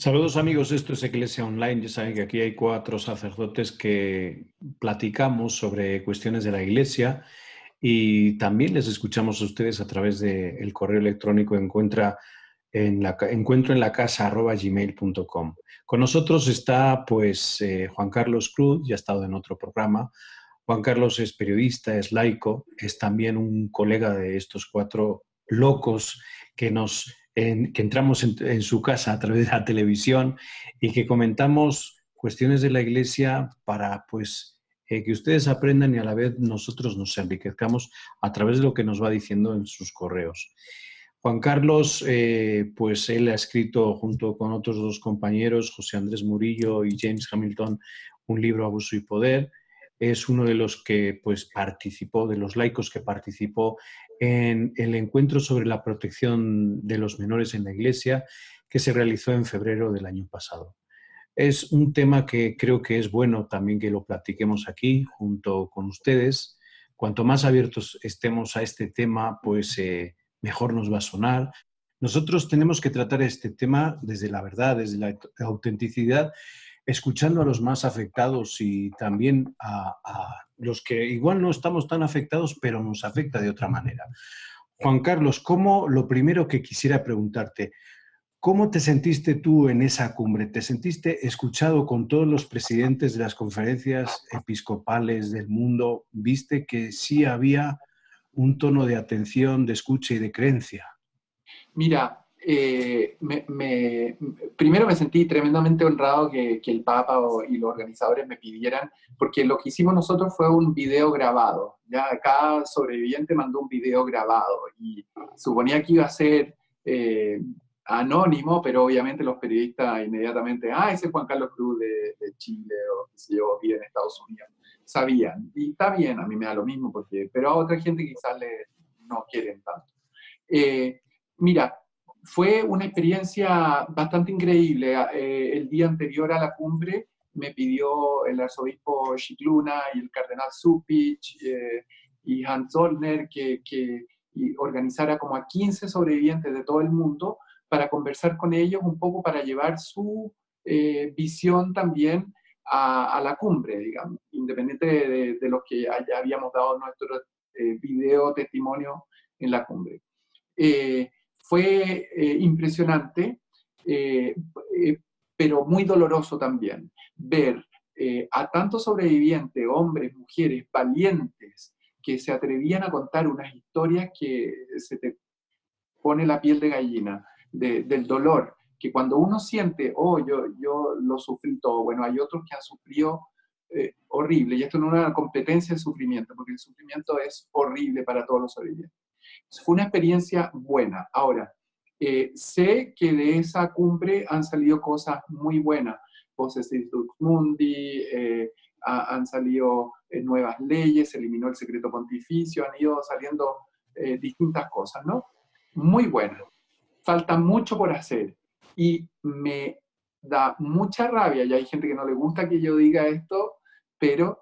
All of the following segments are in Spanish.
Saludos amigos, esto es Iglesia Online. Ya saben que aquí hay 4 sacerdotes que platicamos sobre cuestiones de la Iglesia y también les escuchamos a ustedes a través del correo electrónico encuentroenlacasa@gmail.com. Con nosotros está Juan Carlos Cruz, ya ha estado en otro programa. Juan Carlos es periodista, es laico, es también un colega de estos 4 locos que entramos en su casa a través de la televisión y que comentamos cuestiones de la Iglesia para que ustedes aprendan y a la vez nosotros nos enriquezcamos a través de lo que nos va diciendo en sus correos. Juan Carlos, él ha escrito junto con otros 2 compañeros, José Andrés Murillo y James Hamilton, un libro, Abuso y Poder. Es uno de los que participó, de los laicos que participó en el encuentro sobre la protección de los menores en la Iglesia que se realizó en febrero del año pasado. Es un tema que creo que es bueno también que lo platiquemos aquí junto con ustedes. Cuanto más abiertos estemos a este tema, mejor nos va a sonar. Nosotros tenemos que tratar este tema desde la verdad, desde la autenticidad, escuchando a los más afectados y también a los que igual no estamos tan afectados, pero nos afecta de otra manera. Juan Carlos, lo primero que quisiera preguntarte, ¿cómo te sentiste tú en esa cumbre? ¿Te sentiste escuchado con todos los presidentes de las conferencias episcopales del mundo? ¿Viste que sí había un tono de atención, de escucha y de creencia? Mira, primero me sentí tremendamente honrado que el Papa y los organizadores me pidieran, porque lo que hicimos nosotros fue un video grabado. Ya cada sobreviviente mandó un video grabado y suponía que iba a ser anónimo, pero obviamente los periodistas inmediatamente, ese es Juan Carlos Cruz de Chile o qué sé yo, vive en Estados Unidos. Sabían, y está bien, a mí me da lo mismo, pero a otra gente quizás no quieren tanto. Mira, fue una experiencia bastante increíble. El día anterior a la cumbre me pidió el arzobispo Scicluna y el cardenal Supich y Hans Zollner que organizara como a 15 sobrevivientes de todo el mundo para conversar con ellos un poco, para llevar su visión también a la cumbre, digamos, independiente de los que habíamos dado nuestro video testimonio en la cumbre. Fue impresionante, eh, pero muy doloroso también, ver a tantos sobrevivientes, hombres, mujeres, valientes, que se atrevían a contar unas historias que se te pone la piel de gallina, del dolor, que cuando uno siente, yo lo sufrí todo, bueno, hay otros que han sufrido horrible, y esto no es una competencia de sufrimiento, porque el sufrimiento es horrible para todos los sobrevivientes. Fue una experiencia buena. Ahora, sé que de esa cumbre han salido cosas muy buenas. Voces de Dux Mundi, han salido nuevas leyes, se eliminó el secreto pontificio, han ido saliendo distintas cosas, ¿no? Muy buenas. Falta mucho por hacer. Y me da mucha rabia, y hay gente que no le gusta que yo diga esto, pero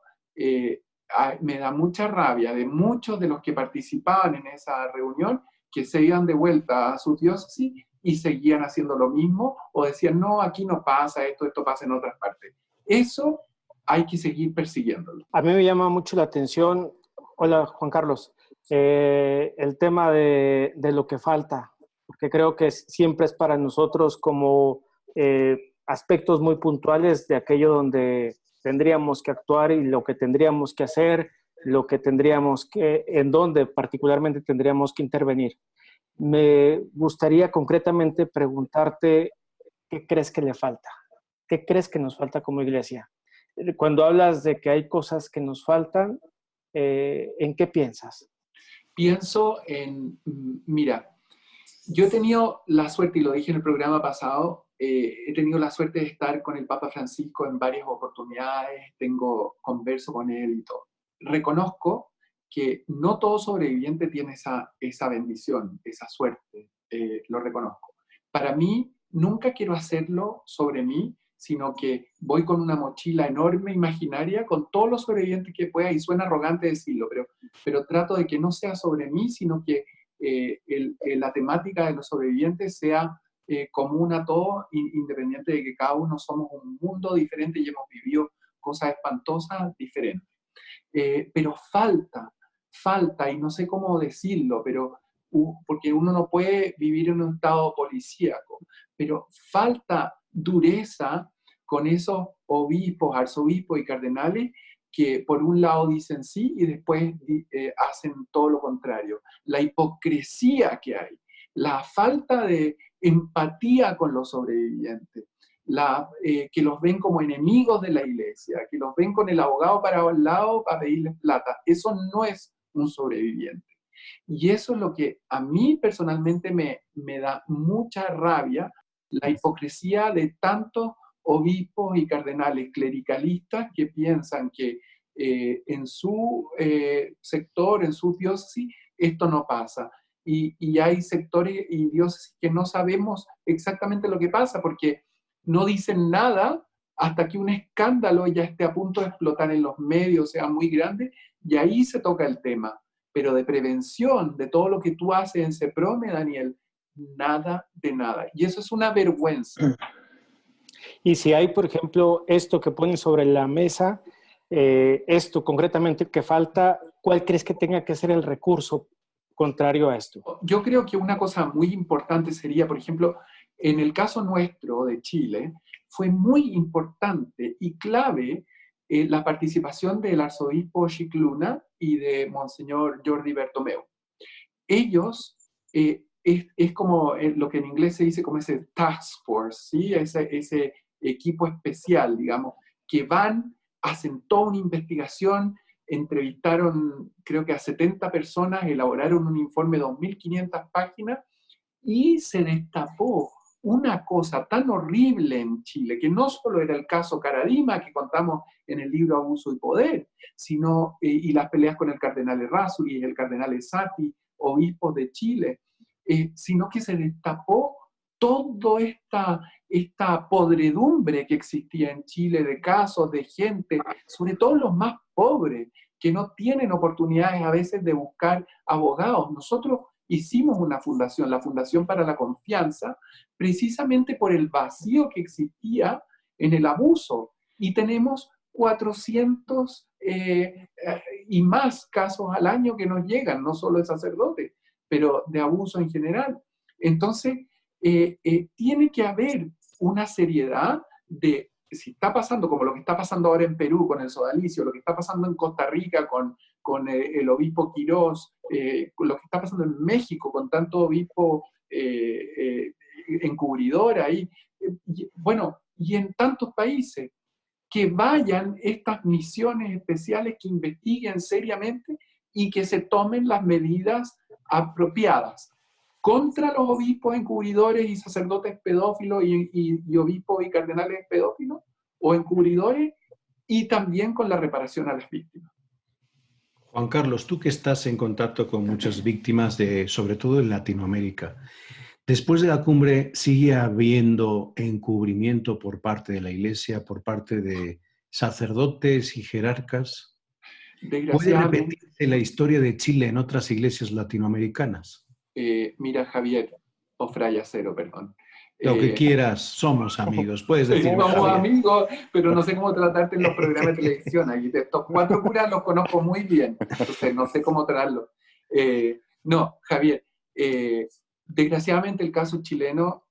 me da mucha rabia de muchos de los que participaban en esa reunión que se iban de vuelta a su diócesis y seguían haciendo lo mismo o decían, no, aquí no pasa esto pasa en otras partes. Eso hay que seguir persiguiéndolo. A mí me llama mucho la atención, hola Juan Carlos, el tema de lo que falta, porque creo que siempre es para nosotros como aspectos muy puntuales de aquello donde tendríamos que actuar y lo que tendríamos que hacer, en donde particularmente tendríamos que intervenir. Me gustaría concretamente preguntarte, ¿qué crees que le falta? ¿Qué crees que nos falta como iglesia? Cuando hablas de que hay cosas que nos faltan, ¿en qué piensas? Pienso mira, yo he tenido la suerte, y lo dije en el programa pasado, he tenido la suerte de estar con el Papa Francisco en varias oportunidades, converso con él y todo. Reconozco que no todo sobreviviente tiene esa bendición, esa suerte, lo reconozco. Para mí, nunca quiero hacerlo sobre mí, sino que voy con una mochila enorme, imaginaria, con todos los sobrevivientes que pueda, y suena arrogante decirlo, pero trato de que no sea sobre mí, sino que la temática de los sobrevivientes sea común a todos, independiente de que cada uno somos un mundo diferente y hemos vivido cosas espantosas diferentes. Pero falta, y no sé cómo decirlo, pero porque uno no puede vivir en un estado policíaco, pero falta dureza con esos obispos, arzobispos y cardenales que por un lado dicen sí y después hacen todo lo contrario. La hipocresía que hay, la falta de empatía con los sobrevivientes, que los ven como enemigos de la iglesia, que los ven con el abogado para un lado para pedirles plata. Eso no es un sobreviviente. Y eso es lo que a mí personalmente me da mucha rabia, la hipocresía de tantos obispos y cardenales clericalistas que piensan que en su sector, en su diócesis, esto no pasa. Y hay sectores y diócesis que no sabemos exactamente lo que pasa porque no dicen nada hasta que un escándalo ya esté a punto de explotar en los medios, sea muy grande, y ahí se toca el tema. Pero de prevención, de todo lo que tú haces en CEPROME, Daniel, nada de nada. Y eso es una vergüenza. Y si hay, por ejemplo, esto que ponen sobre la mesa, esto concretamente que falta, ¿cuál crees que tenga que ser el recurso contrario a esto? Yo creo que una cosa muy importante sería, por ejemplo, en el caso nuestro de Chile, fue muy importante y clave la participación del arzobispo Scicluna y de Monseñor Jordi Bertomeu. Ellos, es como lo que en inglés se dice como ese task force, ¿sí? Ese equipo especial, digamos, que van, hacen toda una investigación, entrevistaron creo que a 70 personas, elaboraron un informe de 2.500 páginas y se destapó una cosa tan horrible en Chile, que no solo era el caso Caradima, que contamos en el libro Abuso y Poder, sino, y las peleas con el cardenal Errázuriz y el cardenal Esati, obispos de Chile, sino que se destapó toda esta podredumbre que existía en Chile de casos, de gente, sobre todo los más pobres, que no tienen oportunidades a veces de buscar abogados. Nosotros hicimos una fundación, la Fundación para la Confianza, precisamente por el vacío que existía en el abuso. Y tenemos 400 y más casos al año que nos llegan, no solo de sacerdotes, pero de abuso en general. Entonces, tiene que haber una seriedad de, si está pasando como lo que está pasando ahora en Perú con el sodalicio, lo que está pasando en Costa Rica con el obispo Quirós, lo que está pasando en México con tanto obispo encubridor ahí, bueno, y en tantos países, que vayan estas misiones especiales que investiguen seriamente y que se tomen las medidas apropiadas contra los obispos encubridores y sacerdotes pedófilos y obispos y cardenales pedófilos o encubridores, y también con la reparación a las víctimas. Juan Carlos, tú que estás en contacto con muchas víctimas, sobre todo en Latinoamérica, después de la cumbre, ¿sigue habiendo encubrimiento por parte de la Iglesia, por parte de sacerdotes y jerarcas? ¿Puede repetirse la historia de Chile en otras iglesias latinoamericanas? Mira, Javier, o Fray Acero, perdón. Lo que quieras, somos amigos. Puedes decir. Somos amigos, pero no sé cómo tratarte en los programas de televisión. Aquí estos 4 curas los conozco muy bien, entonces no sé cómo tratarlos. No, Javier, desgraciadamente el caso chileno,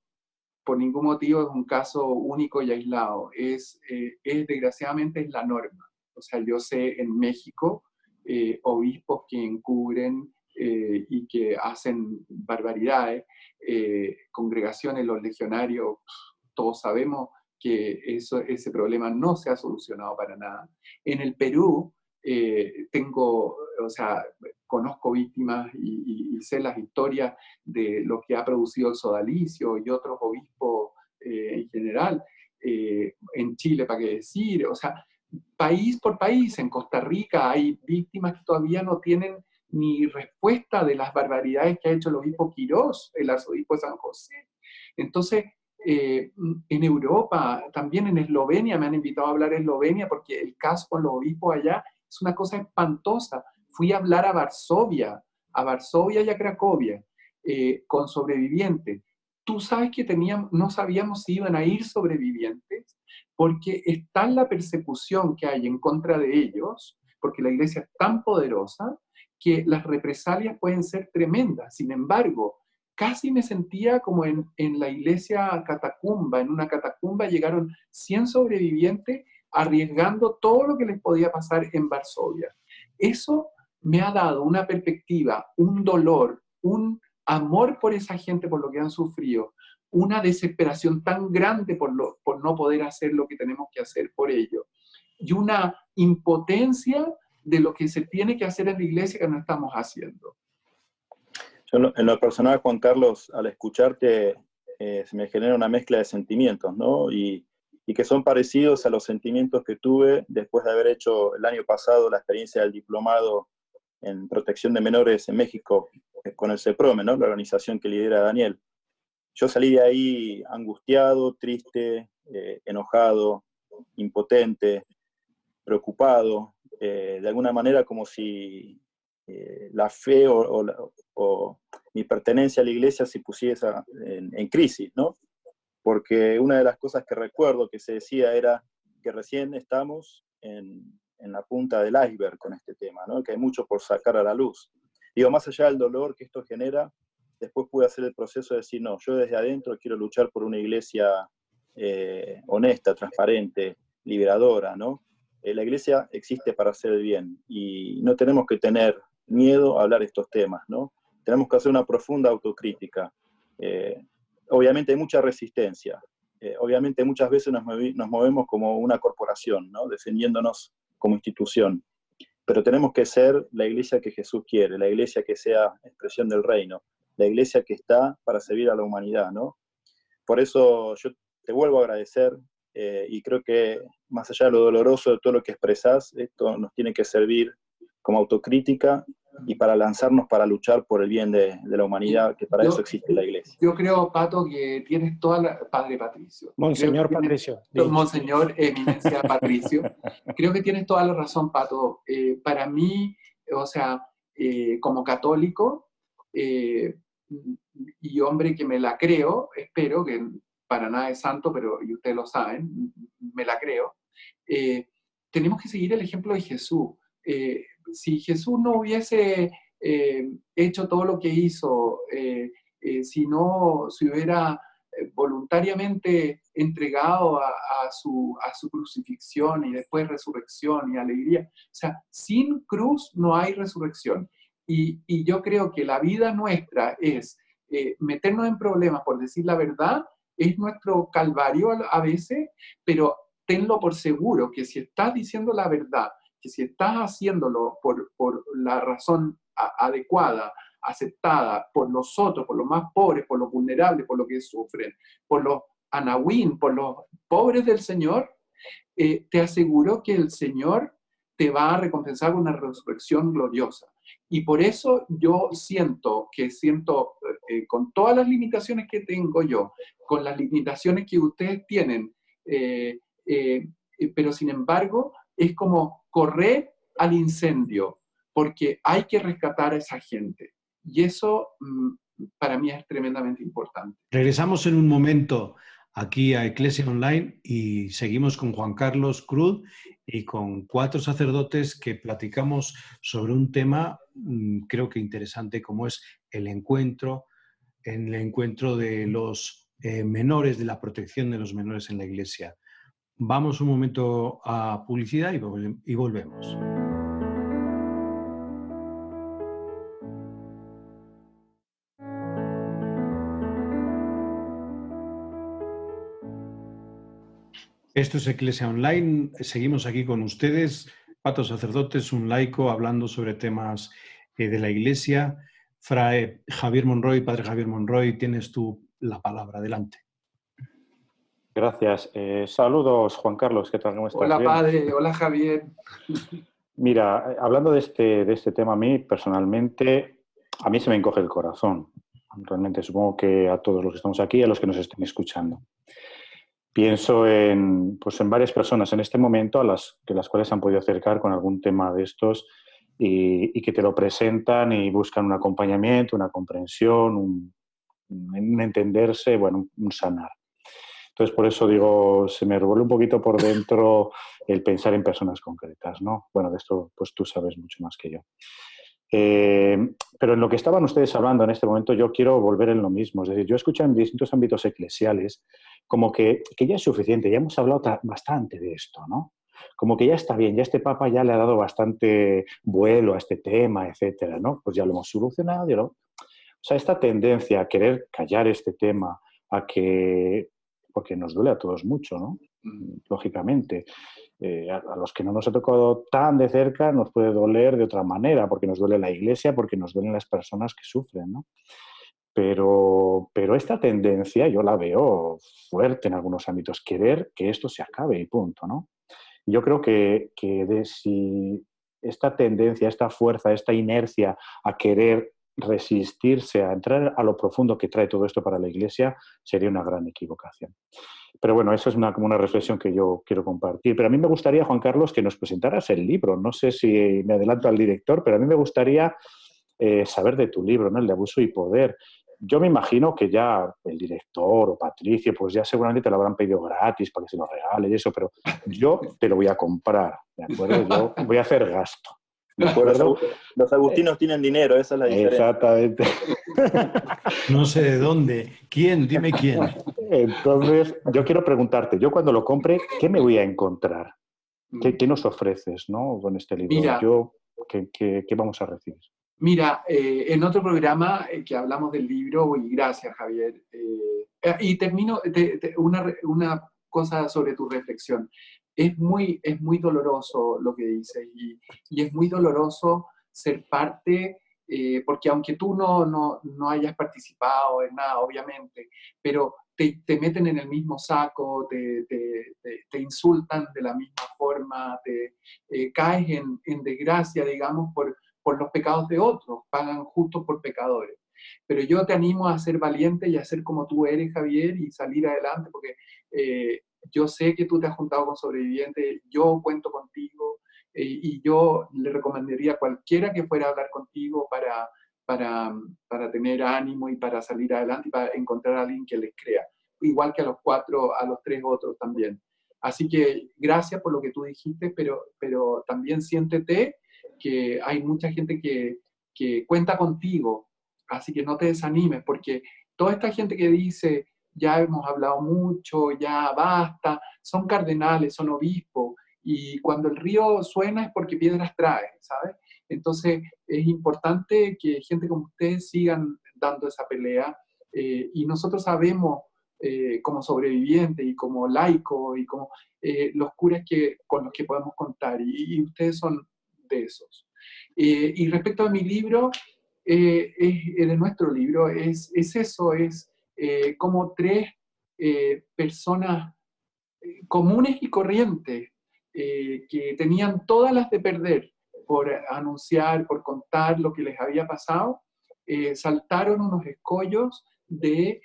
por ningún motivo, es un caso único y aislado. Desgraciadamente es la norma. O sea, yo sé en México obispos que encubren y que hacen barbaridades, congregaciones, los legionarios, todos sabemos que ese problema no se ha solucionado para nada. En el Perú conozco víctimas y sé las historias de lo que ha producido el sodalicio y otros obispos en general. En Chile, ¿para qué decir? O sea, país por país, en Costa Rica hay víctimas que todavía no tienen ni respuesta de las barbaridades que ha hecho el obispo Quirós, el arzobispo de San José. Entonces, en Europa, también en Eslovenia, me han invitado a hablar de Eslovenia porque el caso con los obispos allá es una cosa espantosa. Fui a hablar a Varsovia y a Cracovia con sobrevivientes. tú sabes que no sabíamos si iban a ir sobrevivientes, porque está la persecución que hay en contra de ellos, porque la iglesia es tan poderosa que las represalias pueden ser tremendas. Sin embargo, casi me sentía como en la iglesia catacumba. En una catacumba llegaron 100 sobrevivientes arriesgando todo lo que les podía pasar en Varsovia. Eso me ha dado una perspectiva, un dolor, un amor por esa gente, por lo que han sufrido, una desesperación tan grande por no poder hacer lo que tenemos que hacer por ellos, y una impotencia de lo que se tiene que hacer en la iglesia que no estamos haciendo. Yo, en lo personal, Juan Carlos, al escucharte, se me genera una mezcla de sentimientos, ¿no? Y que son parecidos a los sentimientos que tuve después de haber hecho el año pasado la experiencia del diplomado en protección de menores en México con el CEPROME, ¿no? La organización que lidera Daniel. Yo salí de ahí angustiado, triste, enojado, impotente, preocupado, de alguna manera como si la fe o mi pertenencia a la iglesia se pusiera en crisis, ¿no? Porque una de las cosas que recuerdo que se decía era que recién estamos en la punta del iceberg con este tema, ¿no? Que hay mucho por sacar a la luz. Digo, más allá del dolor que esto genera, después pude hacer el proceso de decir, no, yo desde adentro quiero luchar por una iglesia honesta, transparente, liberadora, ¿no? La iglesia existe para hacer el bien y no tenemos que tener miedo a hablar estos temas, ¿no? Tenemos que hacer una profunda autocrítica. Obviamente hay mucha resistencia. Obviamente muchas veces nos movemos como una corporación, ¿no? Defendiéndonos como institución. Pero tenemos que ser la iglesia que Jesús quiere, la iglesia que sea expresión del reino, la iglesia que está para servir a la humanidad, ¿no? Por eso yo te vuelvo a agradecer y creo que más allá de lo doloroso de todo lo que expresás, esto nos tiene que servir como autocrítica y para lanzarnos para luchar por el bien de la humanidad, que para eso existe la iglesia. Yo creo, Pato, que tienes toda la... Padre Patricio. Monseñor Patricio. Monseñor Eminencia Patricio. Creo que tienes toda la razón, Pato. Para mí, o sea, como católico y hombre que me la creo, espero que para nada es santo, pero y ustedes lo saben, me la creo, tenemos que seguir el ejemplo de Jesús. Si Jesús no hubiese hecho todo lo que hizo, si hubiera voluntariamente entregado a su crucifixión y después resurrección y alegría, o sea, sin cruz no hay resurrección. Y yo creo que la vida nuestra es meternos en problemas por decir la verdad, es nuestro calvario a veces, pero tenlo por seguro que si estás diciendo la verdad, que si estás haciéndolo por la razón adecuada, aceptada por nosotros, por los más pobres, por los vulnerables, por los que sufren, por los anahuín, por los pobres del Señor, te aseguro que el Señor te va a recompensar con una resurrección gloriosa. Y por eso yo siento con todas las limitaciones que tengo yo, con las limitaciones que ustedes tienen, pero sin embargo es como correr al incendio, porque hay que rescatar a esa gente. Y eso para mí es tremendamente importante. Regresamos en un momento aquí a Iglesia Online y seguimos con Juan Carlos Cruz y con 4 sacerdotes que platicamos sobre un tema creo que interesante, como es el encuentro de los menores, de la protección de los menores en la Iglesia. Vamos un momento a publicidad y volvemos. Esto es Iglesia Online. Seguimos aquí con ustedes, 4 sacerdotes, un laico, hablando sobre temas de la Iglesia. Fray Javier Monroy, Padre Javier Monroy, tienes tú la palabra. Adelante. Gracias. Saludos, Juan Carlos. ¿Qué tal? ¿Cómo estás? Hola, ¿Bien? Padre. Hola, Javier. Mira, hablando de este tema, a mí personalmente, a mí se me encoge el corazón. Realmente supongo que a todos los que estamos aquí, a los que nos estén escuchando. Pienso en varias personas en este momento a las cuales se han podido acercar con algún tema de estos y que te lo presentan y buscan un acompañamiento, una comprensión, un entenderse, bueno, un sanar. Entonces, por eso digo, se me revuelve un poquito por dentro el pensar en personas concretas, ¿no? Bueno, de esto pues tú sabes mucho más que yo. Pero en lo que estaban ustedes hablando en este momento, yo quiero volver en lo mismo. Es decir, yo escucho en distintos ámbitos eclesiales como que ya es suficiente, ya hemos hablado bastante de esto, ¿no? Como que ya está bien, ya este Papa ya le ha dado bastante vuelo a este tema, etcétera, ¿no? Pues ya lo hemos solucionado, ¿no? O sea, esta tendencia a querer callar este tema, porque nos duele a todos mucho, ¿no? Lógicamente. A los que no nos ha tocado tan de cerca nos puede doler de otra manera, porque nos duele la Iglesia, porque nos duelen las personas que sufren, ¿no? Pero esta tendencia yo la veo fuerte en algunos ámbitos, querer que esto se acabe y punto, ¿no? Yo creo que si esta tendencia, esta fuerza, esta inercia a querer resistirse, a entrar a lo profundo que trae todo esto para la Iglesia, sería una gran equivocación. Pero bueno, eso es como una reflexión que yo quiero compartir. Pero a mí me gustaría, Juan Carlos, que nos presentaras el libro. No sé si me adelanto al director, pero a mí me gustaría saber de tu libro, ¿no? El de Abuso y Poder. Yo me imagino que ya el director o Patricio, pues ya seguramente te lo habrán pedido gratis para que se lo regales y eso, pero yo te lo voy a comprar, ¿de acuerdo? Yo voy a hacer gasto, ¿de acuerdo? Los agustinos tienen dinero, esa es la diferencia. Exactamente. No sé de dónde. ¿Quién? Dime quién. Entonces, yo quiero preguntarte, yo cuando lo compre, ¿qué me voy a encontrar? ¿Qué nos ofreces, ¿no? Con este libro? Mira, ¿Qué vamos a recibir? Mira, en otro programa que hablamos del libro, y gracias Javier, y termino una cosa sobre tu reflexión. Es muy doloroso lo que dices y es muy doloroso ser parte, porque aunque tú no hayas participado en nada, obviamente, pero te meten en el mismo saco, te insultan de la misma forma, caes en desgracia, digamos, por los pecados de otros, pagan justos por pecadores. Pero yo te animo a ser valiente y a ser como tú eres, Javier, y salir adelante, porque yo sé que tú te has juntado con sobrevivientes, yo cuento contigo, y yo le recomendaría a cualquiera que fuera a hablar contigo para tener ánimo y para salir adelante y para encontrar a alguien que les crea, igual que a los tres otros también. Así que gracias por lo que tú dijiste, pero también siéntete que hay mucha gente que cuenta contigo, así que no te desanimes, porque toda esta gente que dice, ya hemos hablado mucho, ya basta, son cardenales, son obispos, y cuando el río suena es porque piedras trae, ¿sabes? Entonces es importante que gente como ustedes sigan dando esa pelea, y nosotros sabemos, como sobreviviente y como laico y como los curas con los que podemos contar, y ustedes son de esos. Y respecto a mi libro, de nuestro libro, es eso, es como tres personas comunes y corrientes que tenían todas las de perder por anunciar, por contar lo que les había pasado, saltaron unos escollos de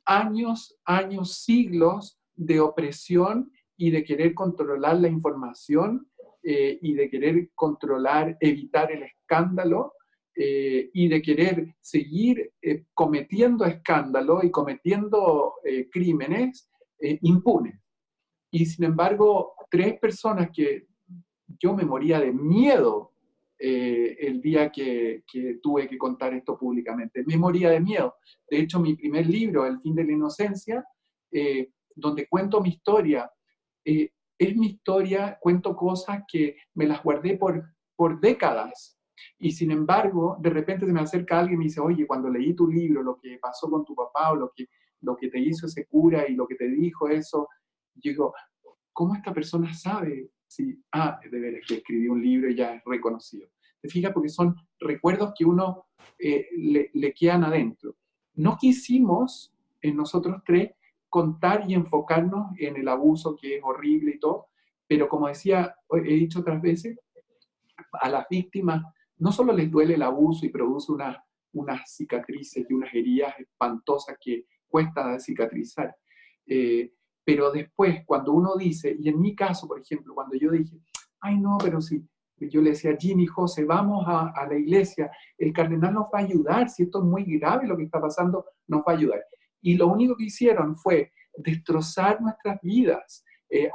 años, siglos de opresión y de querer controlar la información, y de querer controlar, evitar el escándalo, y de querer seguir cometiendo escándalo y cometiendo crímenes impunes. Y sin embargo, tres personas que yo me moría de miedo el día que tuve que contar esto públicamente. Me moría de miedo. De hecho, mi primer libro, El fin de la inocencia, donde cuento mi historia, es mi historia, cuento cosas que me las guardé por décadas. Y sin embargo, de repente se me acerca alguien y me dice, oye, cuando leí tu libro, lo que pasó con tu papá, o lo que te hizo ese cura y lo que te dijo eso, yo digo, ¿cómo esta persona sabe? Si, de veras que escribí un libro y ya es reconocido. ¿Te fijas? Porque son recuerdos que uno le quedan adentro. No quisimos, en nosotros tres, contar y enfocarnos en el abuso, que es horrible y todo, pero como decía, he dicho otras veces, a las víctimas no solo les duele el abuso y produce unas cicatrices y unas heridas espantosas que cuesta cicatrizar, pero después cuando uno dice, y en mi caso, por ejemplo, cuando yo dije, ay no, pero sí, yo le decía, Jimmy, José, vamos a la iglesia, el cardenal nos va a ayudar, si esto es muy grave lo que está pasando, nos va a ayudar. Y lo único que hicieron fue destrozar nuestras vidas.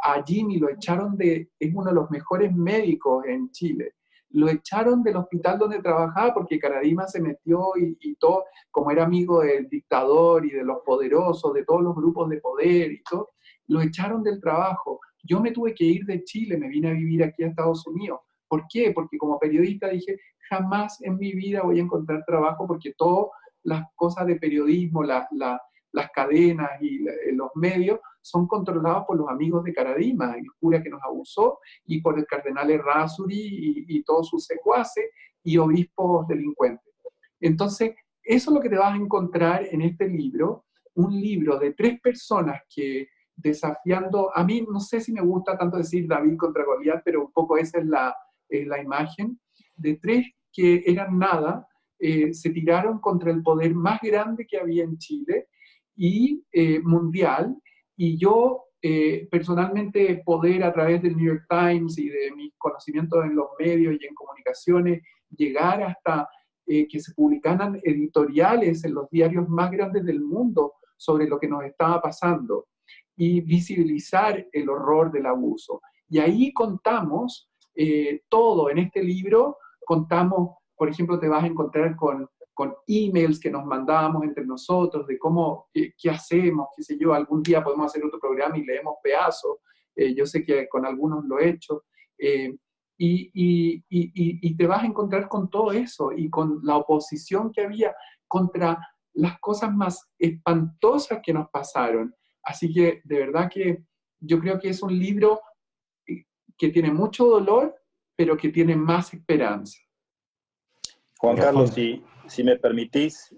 A Jimmy lo echaron es uno de los mejores médicos en Chile. Lo echaron del hospital donde trabajaba porque Caradima se metió y todo, como era amigo del dictador y de los poderosos, de todos los grupos de poder y todo, lo echaron del trabajo. Yo me tuve que ir de Chile, me vine a vivir aquí a Estados Unidos. ¿Por qué? Porque como periodista dije, jamás en mi vida voy a encontrar trabajo porque todas las cosas de periodismo, las cadenas y los medios son controlados por los amigos de Caradima, el cura que nos abusó, y por el cardenal Errázuri y todos sus secuaces y obispos delincuentes. Entonces, eso es lo que te vas a encontrar en este libro, un libro de 3 personas que desafiando, a mí no sé si me gusta tanto decir David contra Goliat, pero un poco esa es la imagen, de 3 que eran nada, se tiraron contra el poder más grande que había en Chile y mundial, y yo personalmente poder a través del New York Times y de mis conocimientos en los medios y en comunicaciones, llegar hasta que se publicaran editoriales en los diarios más grandes del mundo sobre lo que nos estaba pasando y visibilizar el horror del abuso. Y ahí contamos todo. En este libro contamos, por ejemplo, te vas a encontrar con emails que nos mandábamos entre nosotros de cómo, qué hacemos, qué sé yo, algún día podemos hacer otro programa y leemos pedazos, yo sé que con algunos lo he hecho, y te vas a encontrar con todo eso y con la oposición que había contra las cosas más espantosas que nos pasaron. Así que de verdad que yo creo que es un libro que tiene mucho dolor, pero que tiene más esperanza. Juan Carlos, si me permitís,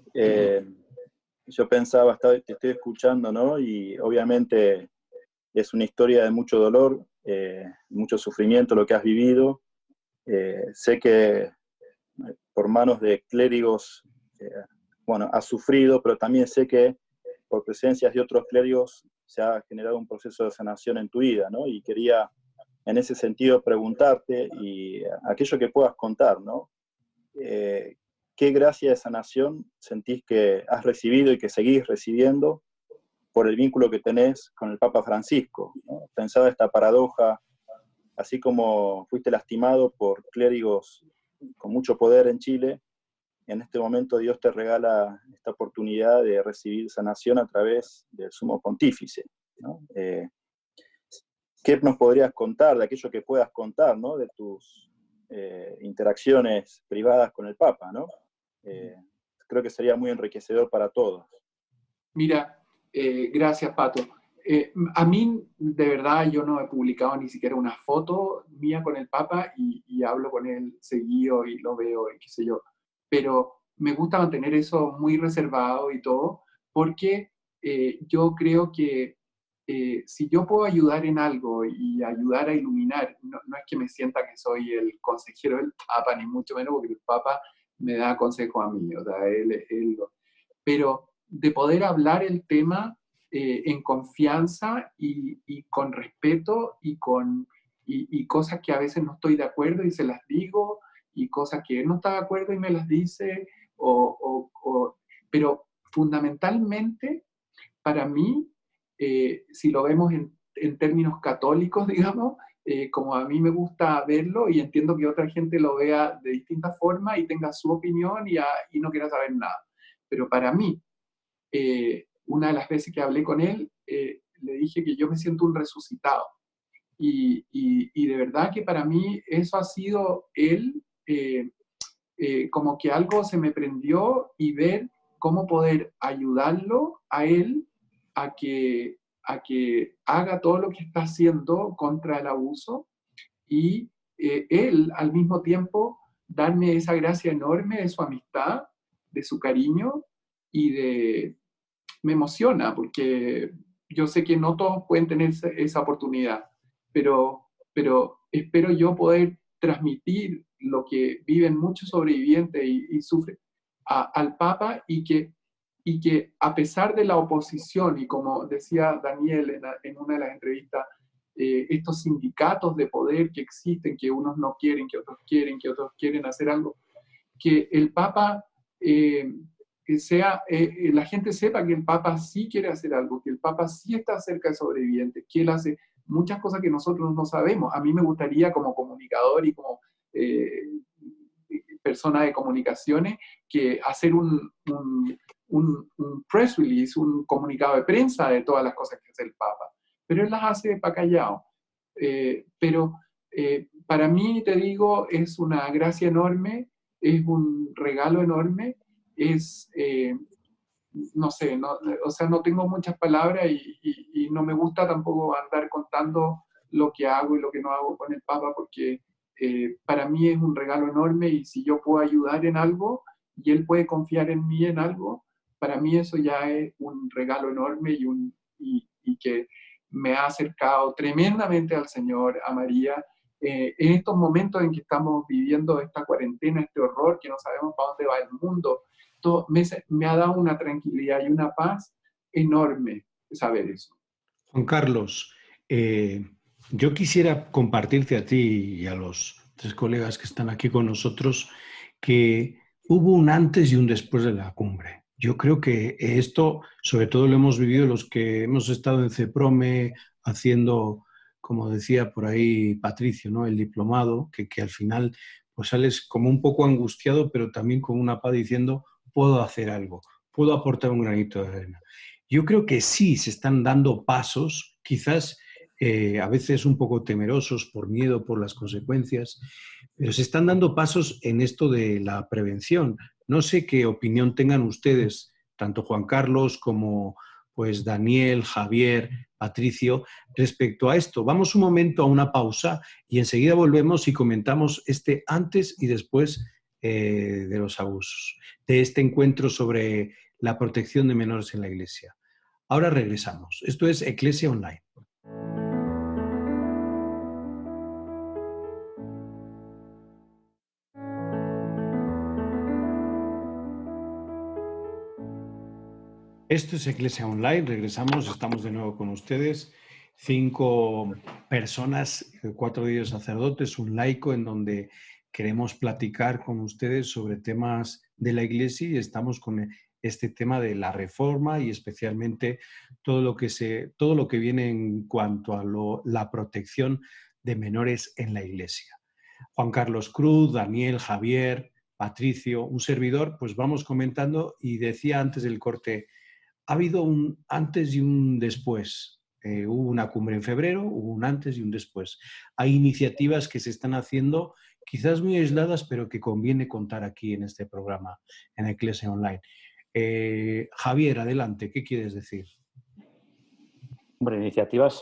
yo pensaba, te estoy escuchando, ¿no? Y obviamente es una historia de mucho dolor, mucho sufrimiento lo que has vivido. Sé que por manos de clérigos, bueno, has sufrido, pero también sé que por presencias de otros clérigos se ha generado un proceso de sanación en tu vida, ¿no? Y quería en ese sentido preguntarte, y aquello que puedas contar, ¿no? ¿Qué gracia de sanación sentís que has recibido y que seguís recibiendo por el vínculo que tenés con el Papa Francisco, ¿no? Pensaba esta paradoja, así como fuiste lastimado por clérigos con mucho poder en Chile, en este momento Dios te regala esta oportunidad de recibir sanación a través del Sumo Pontífice, ¿no? ¿Qué nos podrías contar de aquello que puedas contar, ¿no? De tus interacciones privadas con el Papa, ¿no? Creo que sería muy enriquecedor para todos. Mira, gracias, Pato. A mí, de verdad, yo no he publicado ni siquiera una foto mía con el Papa y hablo con él seguido y lo veo y qué sé yo. Pero me gusta mantener eso muy reservado y todo, porque yo creo que si yo puedo ayudar en algo y ayudar a iluminar, no es que me sienta que soy el consejero del Papa, ni mucho menos, porque el Papa me da consejo a mí, o sea, pero de poder hablar el tema en confianza y con respeto y cosas que a veces no estoy de acuerdo y se las digo, y cosas que él no está de acuerdo y me las dice, pero fundamentalmente para mí, si lo vemos en términos católicos, digamos, como a mí me gusta verlo y entiendo que otra gente lo vea de distintas formas y tenga su opinión y no quiera saber nada. Pero para mí, una de las veces que hablé con él, le dije que yo me siento un resucitado. Y de verdad que para mí eso ha sido él, como que algo se me prendió y ver cómo poder ayudarlo a él a que haga todo lo que está haciendo contra el abuso y él al mismo tiempo darme esa gracia enorme de su amistad, de su cariño me emociona porque yo sé que no todos pueden tener esa oportunidad, pero espero yo poder transmitir lo que viven muchos sobrevivientes y sufren al Papa y que a pesar de la oposición, y como decía Daniel en una de las entrevistas, estos sindicatos de poder que existen, que unos no quieren, que otros quieren hacer algo, que el Papa, la gente sepa que el Papa sí quiere hacer algo, que el Papa sí está cerca de sobrevivientes, que él hace muchas cosas que nosotros no sabemos. A mí me gustaría como comunicador y como persona de comunicaciones que hacer un press release, un comunicado de prensa de todas las cosas que hace el Papa. Pero él las hace para callado. Pero para mí, te digo, es una gracia enorme, es un regalo enorme, no sé, o sea, no tengo muchas palabras y no me gusta tampoco andar contando lo que hago y lo que no hago con el Papa, porque para mí es un regalo enorme y si yo puedo ayudar en algo y él puede confiar en mí en algo, para mí eso ya es un regalo enorme y que me ha acercado tremendamente al Señor, a María, en estos momentos en que estamos viviendo esta cuarentena, este horror, que no sabemos para dónde va el mundo. Me ha dado una tranquilidad y una paz enorme saber eso. Juan Carlos, yo quisiera compartirte a ti y a los 3 colegas que están aquí con nosotros que hubo un antes y un después de la cumbre. Yo creo que esto, sobre todo lo hemos vivido los que hemos estado en CEPROME haciendo, como decía por ahí Patricio, ¿no? El diplomado, que al final pues sales como un poco angustiado, pero también con una paz diciendo, puedo hacer algo, puedo aportar un granito de arena. Yo creo que sí se están dando pasos, quizás a veces un poco temerosos por miedo, por las consecuencias, pero se están dando pasos en esto de la prevención. No sé qué opinión tengan ustedes, tanto Juan Carlos como pues Daniel, Javier, Patricio, respecto a esto. Vamos un momento a una pausa y enseguida volvemos y comentamos este antes y después de los abusos, de este encuentro sobre la protección de menores en la Iglesia. Ahora regresamos. Esto es Eclesia Online. Esto es Eclesia Online. Regresamos, estamos de nuevo con ustedes. 5 personas, 4 de ellos sacerdotes, un laico, en donde queremos platicar con ustedes sobre temas de la Iglesia y estamos con este tema de la reforma y especialmente todo lo que viene en cuanto a la protección de menores en la Iglesia. Juan Carlos Cruz, Daniel, Javier, Patricio, un servidor, pues vamos comentando y decía antes del corte, ha habido un antes y un después. Hubo una cumbre en febrero, hubo un antes y un después. Hay iniciativas que se están haciendo, quizás muy aisladas, pero que conviene contar aquí en este programa, en Eclesia Online. Javier, adelante, ¿qué quieres decir? Hombre, iniciativas,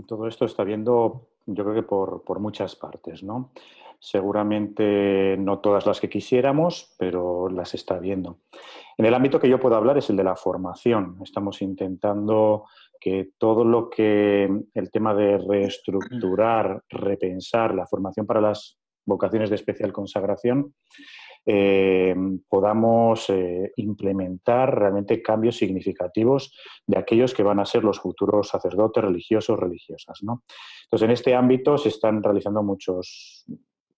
todo esto está viendo, yo creo que por muchas partes, ¿no? Seguramente no todas las que quisiéramos, pero las está viendo. En el ámbito que yo puedo hablar es el de la formación. Estamos intentando que todo lo que el tema de reestructurar, repensar la formación para las vocaciones de especial consagración, podamos implementar realmente cambios significativos de aquellos que van a ser los futuros sacerdotes, religiosos, religiosas, ¿no? Entonces, en este ámbito se están realizando muchos,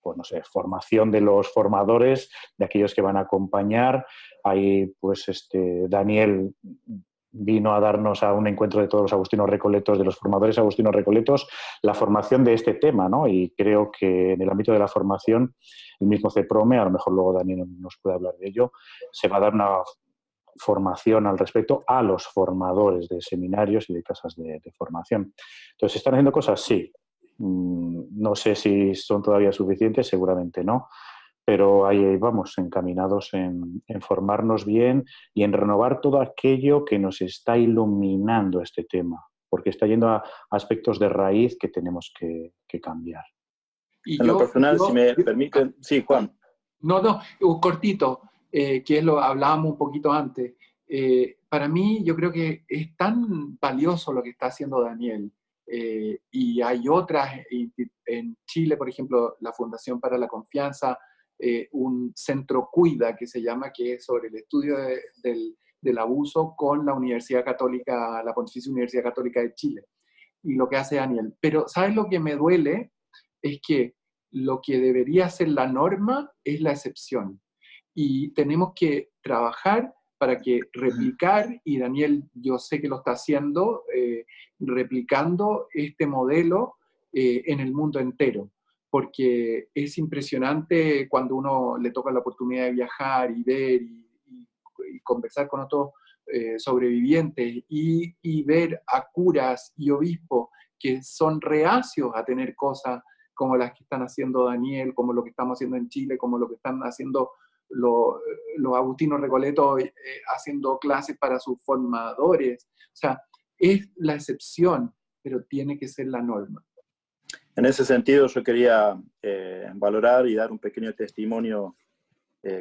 pues no sé, formación de los formadores, de aquellos que van a acompañar. Ahí, pues, Daniel vino a darnos a un encuentro de todos los agustinos recoletos, de los formadores agustinos recoletos, la formación de este tema, ¿no? Y creo que en el ámbito de la formación, el mismo CEPROME, a lo mejor luego Daniel nos puede hablar de ello, se va a dar una formación al respecto a los formadores de seminarios y de casas de formación. Entonces, ¿están haciendo cosas? Sí. No sé si son todavía suficientes, seguramente no, pero ahí vamos, encaminados en formarnos bien y en renovar todo aquello que nos está iluminando este tema, porque está yendo a aspectos de raíz que tenemos que cambiar. Y en lo personal, si me permiten... Sí, Juan. No, cortito, que lo hablábamos un poquito antes. Para mí, yo creo que es tan valioso lo que está haciendo Daniel. Y hay otras, en Chile, por ejemplo, la Fundación para la Confianza, un centro Cuida, que se llama, que es sobre el estudio del abuso con la Universidad Católica, la Pontificia Universidad Católica de Chile. y lo que hace Daniel. Pero ¿sabes lo que me duele? Es que lo que debería ser la norma es la excepción. Y tenemos que trabajar para que replicar, y Daniel yo sé que lo está haciendo, replicando este modelo en el mundo entero, porque es impresionante cuando uno le toca la oportunidad de viajar y ver y conversar con otros sobrevivientes y ver a curas y obispos que son reacios a tener cosas como las que están haciendo Daniel, como lo que estamos haciendo en Chile, como lo que están haciendo los agustinos recoletos haciendo clases para sus formadores. O sea, es la excepción, pero tiene que ser la norma. En ese sentido, yo quería valorar y dar un pequeño testimonio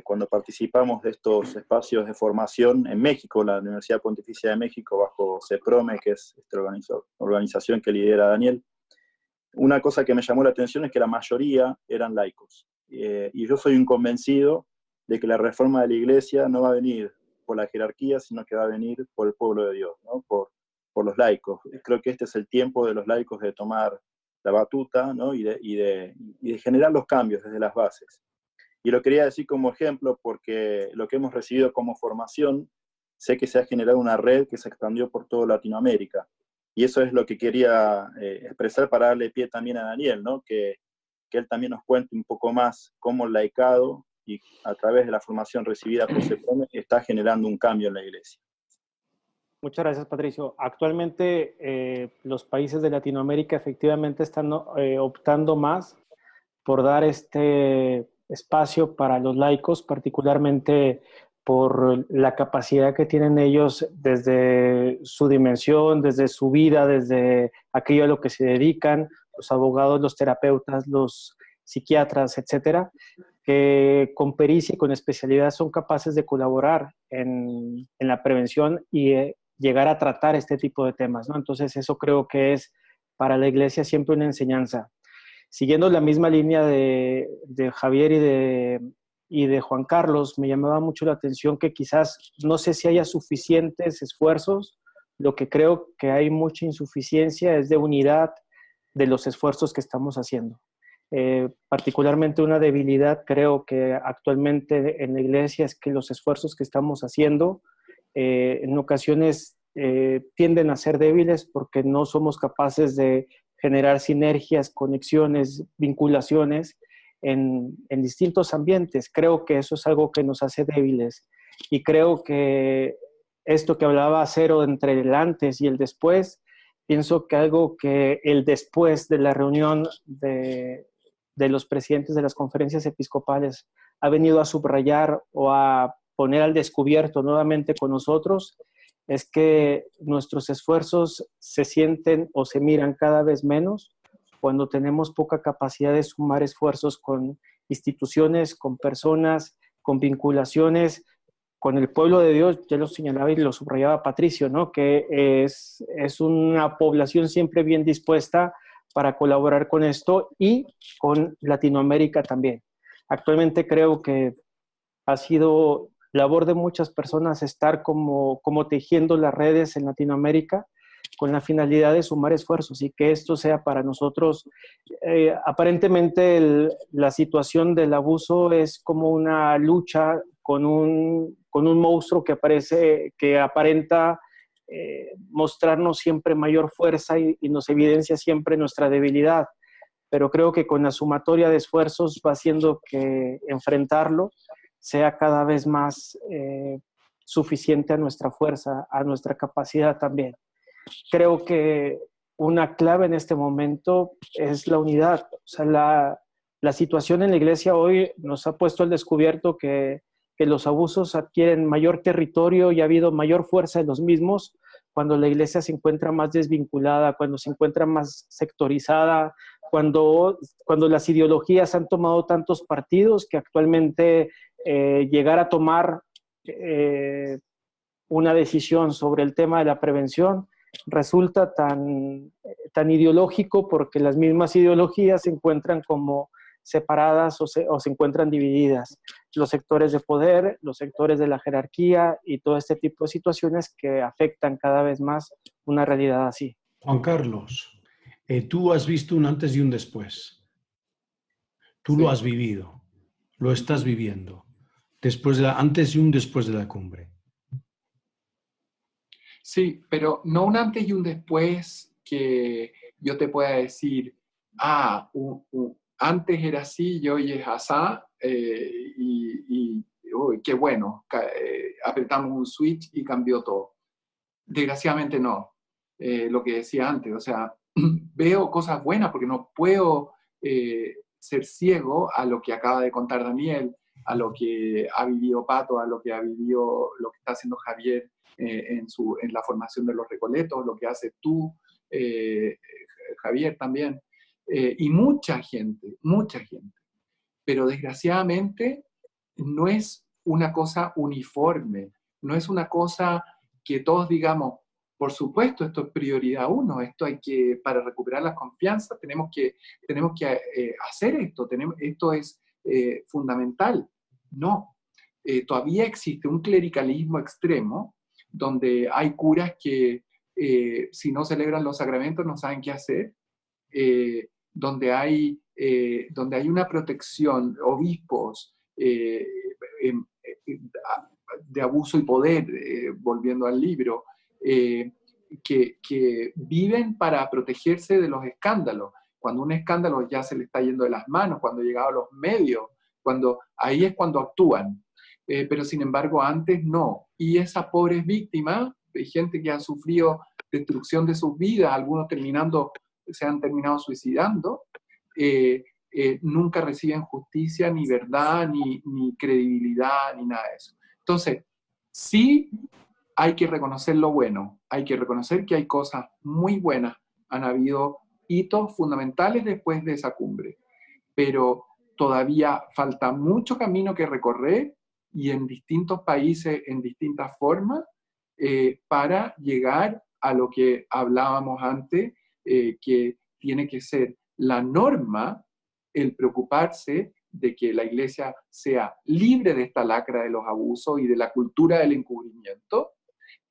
cuando participamos de estos espacios de formación en México, la Universidad Pontificia de México, bajo CEPROME, que es esta organización que lidera Daniel. Una cosa que me llamó la atención es que la mayoría eran laicos. Y yo soy un convencido de que la reforma de la Iglesia no va a venir por la jerarquía, sino que va a venir por el pueblo de Dios, ¿no? por los laicos. Creo que este es el tiempo de los laicos de tomar la batuta, ¿no? y de generar los cambios desde las bases. Y lo quería decir como ejemplo porque lo que hemos recibido como formación, sé que se ha generado una red que se expandió por toda Latinoamérica. Y eso es lo que quería expresar para darle pie también a Daniel, ¿no? Que él también nos cuente un poco más cómo el laicado y a través de la formación recibida por CEPROME está generando un cambio en la Iglesia. Muchas gracias, Patricio. Actualmente los países de Latinoamérica efectivamente están optando más por dar este espacio para los laicos, particularmente por la capacidad que tienen ellos desde su dimensión, desde su vida, desde aquello a lo que se dedican, los abogados, los terapeutas, los psiquiatras, etcétera, que con pericia y con especialidad son capaces de colaborar en la prevención y llegar a tratar este tipo de temas, ¿no? Entonces eso creo que es para la Iglesia siempre una enseñanza. Siguiendo la misma línea de Javier y de Juan Carlos, me llamaba mucho la atención que quizás, no sé si haya suficientes esfuerzos, lo que creo que hay mucha insuficiencia es de unidad de los esfuerzos que estamos haciendo. Particularmente una debilidad creo que actualmente en la Iglesia es que los esfuerzos que estamos haciendo en ocasiones tienden a ser débiles porque no somos capaces de generar sinergias, conexiones, vinculaciones en distintos ambientes. Creo que eso es algo que nos hace débiles y creo que esto que hablaba Cero entre el antes y el después, pienso que algo que el después de la reunión de los presidentes de las conferencias episcopales ha venido a subrayar o a poner al descubierto nuevamente con nosotros es que nuestros esfuerzos se sienten o se miran cada vez menos cuando tenemos poca capacidad de sumar esfuerzos con instituciones, con personas, con vinculaciones, con el pueblo de Dios. Ya lo señalaba y lo subrayaba Patricio, ¿no? Que es una población siempre bien dispuesta para colaborar con esto y con Latinoamérica también. Actualmente creo que ha sido labor de muchas personas estar como tejiendo las redes en Latinoamérica con la finalidad de sumar esfuerzos y que esto sea para nosotros, aparentemente la situación del abuso es como una lucha con un monstruo que aparenta mostrarnos siempre mayor fuerza y nos evidencia siempre nuestra debilidad, pero creo que con la sumatoria de esfuerzos va haciendo que enfrentarlo sea cada vez más suficiente a nuestra fuerza, a nuestra capacidad también. Creo que una clave en este momento es la unidad. O sea, la situación en la Iglesia hoy nos ha puesto al descubierto que los abusos adquieren mayor territorio y ha habido mayor fuerza en los mismos cuando la Iglesia se encuentra más desvinculada, cuando se encuentra más sectorizada, cuando las ideologías han tomado tantos partidos que actualmente llegar a tomar una decisión sobre el tema de la prevención resulta tan ideológico porque las mismas ideologías se encuentran como separadas o se encuentran divididas. Los sectores de poder, los sectores de la jerarquía y todo este tipo de situaciones que afectan cada vez más una realidad así. Juan Carlos. Tú has visto un antes y un después. Tú lo Sí. has vivido, lo estás viviendo. Después antes y un después de la cumbre. Sí, pero no un antes y un después que yo te pueda decir, antes era así y hoy es asá, uy, qué bueno, apretamos un switch y cambió todo. Desgraciadamente no. Lo que decía antes, o sea, veo cosas buenas porque no puedo ser ciego a lo que acaba de contar Daniel, a lo que ha vivido Pato, a lo que ha vivido, lo que está haciendo Javier en la formación de los Recoletos, lo que haces tú, Javier también, y mucha gente, mucha gente. Pero desgraciadamente no es una cosa uniforme, no es una cosa que todos digamos, por supuesto, esto es prioridad uno, esto hay que, para recuperar la confianza, tenemos que hacer esto, esto es fundamental. No, todavía existe un clericalismo extremo donde hay curas que si no celebran los sacramentos no saben qué hacer, donde hay una protección, obispos de abuso y poder, volviendo al libro, que viven para protegerse de los escándalos. Cuando un escándalo ya se le está yendo de las manos, cuando llegaba a los medios, ahí es cuando actúan. Pero sin embargo antes no. Y esas pobres víctimas, gente que ha sufrido destrucción de sus vidas, algunos se han terminado suicidando, nunca reciben justicia, ni verdad, ni credibilidad, ni nada de eso. Entonces, sí hay que reconocer lo bueno, hay que reconocer que hay cosas muy buenas, han habido hitos fundamentales después de esa cumbre, pero todavía falta mucho camino que recorrer y en distintos países, en distintas formas, para llegar a lo que hablábamos antes, que tiene que ser la norma el preocuparse de que la iglesia sea libre de esta lacra de los abusos y de la cultura del encubrimiento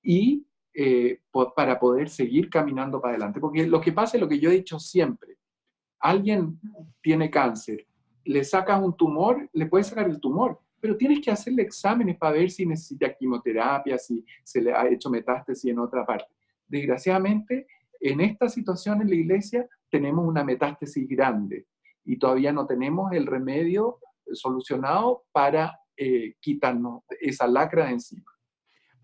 y para poder seguir caminando para adelante. Porque lo que pasa es lo que yo he dicho siempre. Alguien tiene cáncer, le sacas un tumor, le puedes sacar el tumor, pero tienes que hacerle exámenes para ver si necesita quimioterapia, si se le ha hecho metástasis en otra parte. Desgraciadamente, en esta situación en la iglesia tenemos una metástasis grande y todavía no tenemos el remedio solucionado para quitarnos esa lacra de encima.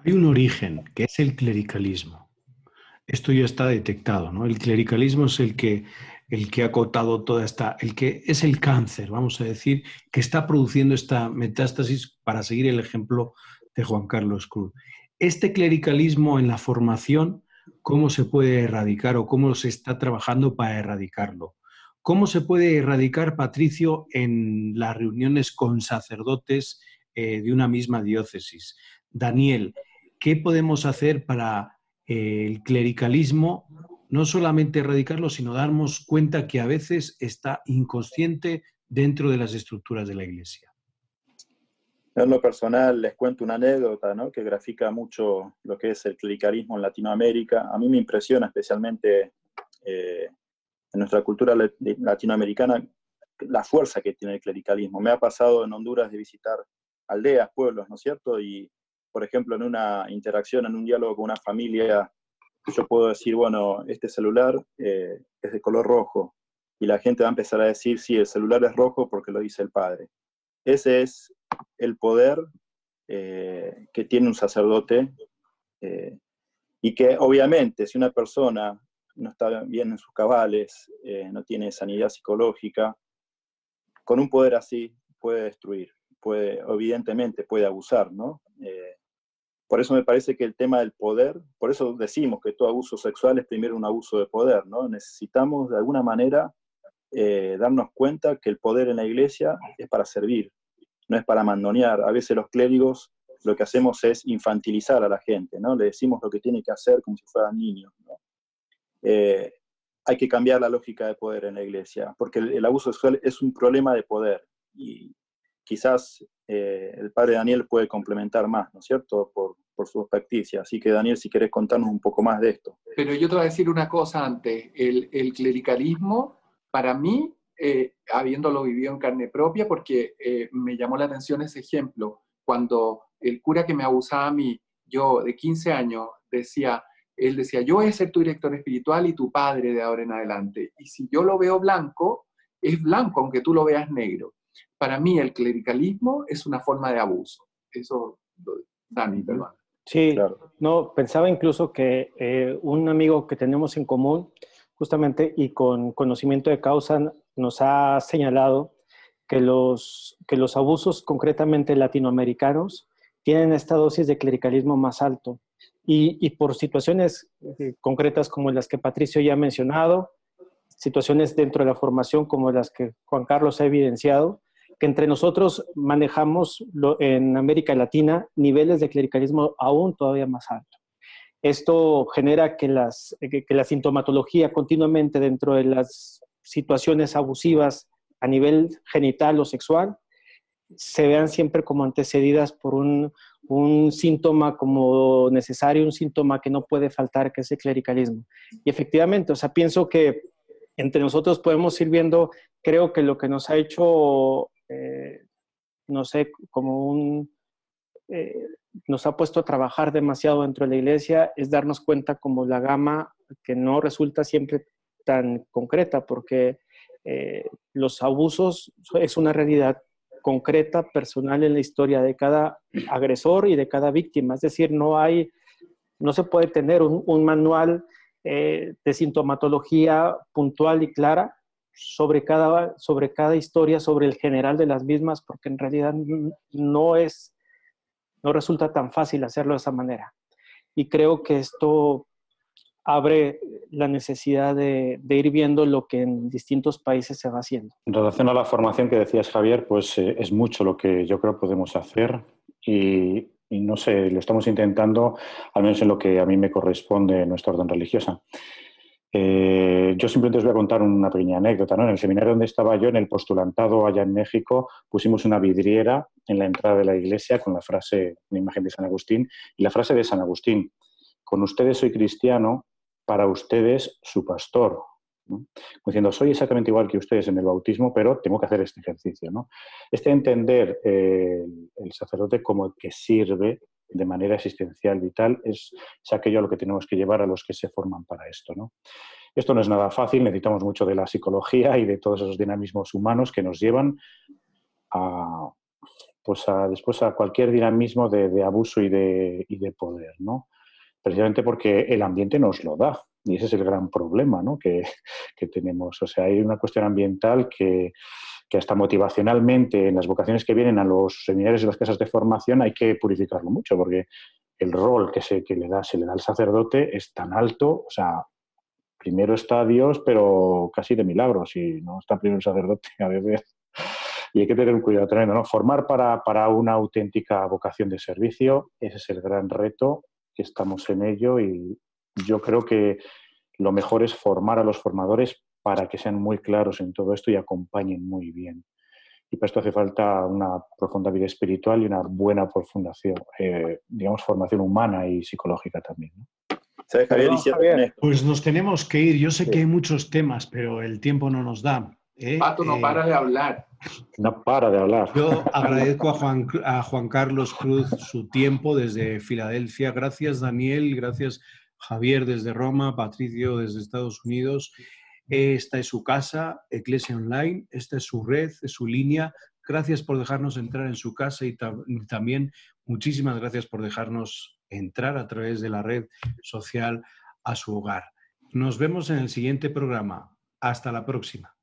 Hay un origen, que es el clericalismo. Esto ya está detectado, ¿no? El clericalismo es el que ha acotado toda esta, el que es el cáncer, vamos a decir, que está produciendo esta metástasis, para seguir el ejemplo de Juan Carlos Cruz. Este clericalismo en la formación, ¿cómo se puede erradicar o cómo se está trabajando para erradicarlo? ¿Cómo se puede erradicar, Patricio, en las reuniones con sacerdotes de una misma diócesis? Daniel, ¿qué podemos hacer para el clericalismo, no solamente erradicarlo, sino darnos cuenta que a veces está inconsciente dentro de las estructuras de la Iglesia? En lo personal, les cuento una anécdota, ¿no?, que grafica mucho lo que es el clericalismo en Latinoamérica. A mí me impresiona especialmente en nuestra cultura latinoamericana la fuerza que tiene el clericalismo. Me ha pasado en Honduras de visitar aldeas, pueblos, ¿no es cierto? Y, por ejemplo, en una interacción, en un diálogo con una familia, yo puedo decir, bueno, este celular es de color rojo, y la gente va a empezar a decir, sí, el celular es rojo porque lo dice el padre. Ese es el poder que tiene un sacerdote, y que obviamente si una persona no está bien en sus cabales, no tiene sanidad psicológica, con un poder así puede destruir, evidentemente puede abusar, ¿no? Por eso me parece que el tema del poder, por eso decimos que todo abuso sexual es primero un abuso de poder, ¿no? Necesitamos de alguna manera darnos cuenta que el poder en la iglesia es para servir, no es para mandonear. A veces los clérigos lo que hacemos es infantilizar a la gente, ¿no? Le decimos lo que tiene que hacer como si fueran niños, ¿no? Hay que cambiar la lógica de poder en la iglesia, porque el abuso sexual es un problema de poder, y quizás el padre Daniel puede complementar más, ¿no es cierto?, por por su experticia. Así que, Daniel, si querés contarnos un poco más de esto. Pero yo te voy a decir una cosa antes. El clericalismo, para mí, habiéndolo vivido en carne propia, porque me llamó la atención ese ejemplo, cuando el cura que me abusaba a mí, yo de 15 años, él decía, yo voy a ser tu director espiritual y tu padre de ahora en adelante. Y si yo lo veo blanco, es blanco, aunque tú lo veas negro. Para mí el clericalismo es una forma de abuso. Eso, Dani, perdón. Sí, Claro. no, pensaba incluso que un amigo que tenemos en común, justamente, y con conocimiento de causa, nos ha señalado que los abusos concretamente latinoamericanos tienen esta dosis de clericalismo más alto. Y por situaciones concretas como las que Patricio ya ha mencionado, situaciones dentro de la formación como las que Juan Carlos ha evidenciado, que entre nosotros manejamos en América Latina niveles de clericalismo aún todavía más altos. Esto genera que la sintomatología continuamente dentro de las situaciones abusivas a nivel genital o sexual se vean siempre como antecedidas por un síntoma como necesario, un síntoma que no puede faltar, que es el clericalismo. Y efectivamente, o sea, pienso que entre nosotros podemos ir viendo, creo que lo que nos ha hecho, no sé, nos ha puesto a trabajar demasiado dentro de la iglesia, es darnos cuenta como la gama que no resulta siempre tan concreta, porque los abusos es una realidad concreta, personal en la historia de cada agresor y de cada víctima. Es decir, no se puede tener un manual de sintomatología puntual y clara sobre cada historia, sobre el general de las mismas, porque en realidad no resulta tan fácil hacerlo de esa manera. Y creo que esto abre la necesidad de ir viendo lo que en distintos países se va haciendo. En relación a la formación que decías, Javier, pues es mucho lo que yo creo podemos hacer y no sé, lo estamos intentando, al menos en lo que a mí me corresponde en nuestra orden religiosa. Yo simplemente os voy a contar una pequeña anécdota, ¿no? En el seminario donde estaba yo, en el postulantado allá en México, pusimos una vidriera en la entrada de la iglesia con la frase, una imagen de San Agustín, y la frase de San Agustín: con ustedes soy cristiano, para ustedes su pastor, ¿no? Diciendo, soy exactamente igual que ustedes en el bautismo, pero tengo que hacer este ejercicio, ¿no? Entender el sacerdote como el que sirve de manera existencial, vital, es aquello a lo que tenemos que llevar a los que se forman para esto, ¿no? Esto no es nada fácil, necesitamos mucho de la psicología y de todos esos dinamismos humanos que nos llevan después a cualquier dinamismo de abuso y de poder, ¿no? Precisamente porque el ambiente nos lo da. Y ese es el gran problema, ¿no? que tenemos. O sea, hay una cuestión ambiental que hasta motivacionalmente en las vocaciones que vienen a los seminarios y las casas de formación hay que purificarlo mucho, porque el rol que se le da al sacerdote es tan alto. O sea, primero está Dios, pero casi de milagro, si no está primero el sacerdote a veces. Y hay que tener un cuidado tremendo, ¿no? Formar para una auténtica vocación de servicio, ese es el gran reto, que estamos en ello, y yo creo que lo mejor es formar a los formadores para que sean muy claros en todo esto y acompañen muy bien. Y para esto hace falta una profunda vida espiritual y una buena formación humana y psicológica también, ¿no? ¿Sabes, Javier? Javier. Pues nos tenemos que ir. Yo sé que hay muchos temas, pero el tiempo no nos da. Pato no para de hablar. No para de hablar. Yo agradezco a Juan Carlos Cruz su tiempo desde Filadelfia. Gracias, Daniel. Gracias, Javier, desde Roma. Patricio, desde Estados Unidos. Esta es su casa, Iglesia Online. Esta es su red, es su línea. Gracias por dejarnos entrar en su casa y también muchísimas gracias por dejarnos entrar a través de la red social a su hogar. Nos vemos en el siguiente programa. Hasta la próxima.